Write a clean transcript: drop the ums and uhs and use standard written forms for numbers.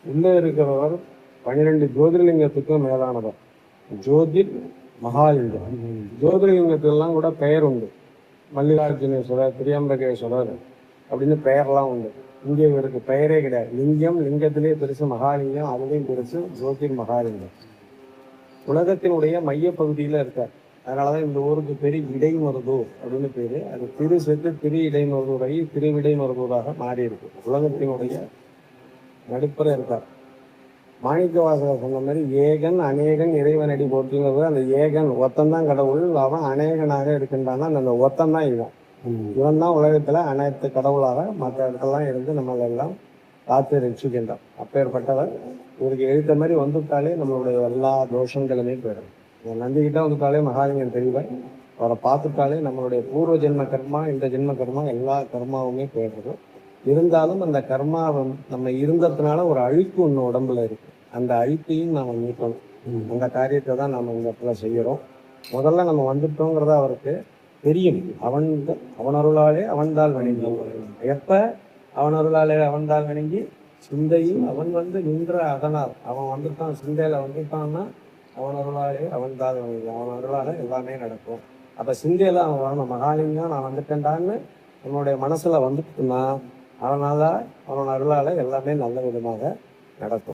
உள்ளே இருக்கிறவர் 12 ஜோதிர்லிங்கத்துக்கும் மேலானவர். ஜோதிர் மகாலிங்கம். ஜோதிர்லிங்கத்துக்கெல்லாம் கூட பெயர் உண்டு. மல்லிகார்ஜுனேஸ்வரர், திரியம்பகேஸ்வரர் அப்படின்னு பெயர்லாம் உண்டு. இங்கே இவருக்கு பெயரே கிடையாது. லிங்கம், லிங்கத்திலே பெருசு மகாலிங்கம், அதுலேயும் பெருசு ஜோதிர் மகாலிங்கம். உலகத்தினுடைய மையப்பகுதியில் இருக்கார். அதனாலதான் இந்த ஊருக்கு பெரிய இடைமருதூர் அப்படின்னு பேரு. அது திரு செத்து திரு இடைமருதூராகி திருவிடைமருதூராக மாறி இருக்கு. உலகத்தினுடைய நடுப்புற இருக்கார். மாணிக்கவாசகர் சொன்ன மாதிரி ஏகன் அநேகன் இறைவனடி போட்டுங்கிறது. அந்த ஏகன் ஒத்தந்தான் கடவுள், அவன் அநேகனாக இருக்கின்றான்னா அந்த ஒத்தந்தான் இவன். இவன் தான் உலகத்துல அனைத்து கடவுளாக மற்ற இடத்தெல்லாம் இருந்து நம்மளெல்லாம் காத்து ரட்சிக்கின்றான். அப்பேற்பட்டவர் இவருக்கு எழுத்த மாதிரி வந்துட்டாலே நம்மளுடைய எல்லா தோஷங்களுமே போயிடும். நந்திக்கிட்ட வந்துட்டாலே மகாலிங்கம் தெரிவாய். அவரை பார்த்துட்டாலே நம்மளுடைய பூர்வ ஜென்ம கர்மா, இந்த ஜென்ம கர்மா, எல்லா கர்மாவுமே போயிடுறது. இருந்தாலும் அந்த கர்மா நம்ம இருந்ததுனால ஒரு அழுக்கு ஒன்று உடம்புல இருக்கு. அந்த அழுக்கையும் நாம நீக்கணும். அந்த காரியத்தை தான் நம்ம இந்த இடத்துல செய்யறோம். முதல்ல நம்ம வந்துட்டோங்கிறத அவருக்கு தெரியும். அவன் அருளாலே அவன்தால் வணங்கி. எப்ப அவன் அருளாலே அவன்தால் வணங்கி சிந்தையும் அவன் நின்ற அதனால் அவன் வந்துட்டான். சிந்தையில வந்துட்டான்னா அவன் அருளாலே அவன்தால் வணங்கி. அவன் அருளால எல்லாமே நடக்கும். அப்ப சிந்தையில அவன் வரணும். மகாலிங்கம் நான் வந்துட்டேன்டான்னு அவனுடைய மனசுல வந்துட்டுனா அவன் அருளால எல்லாமே நல்ல விதமாக நடக்கும்.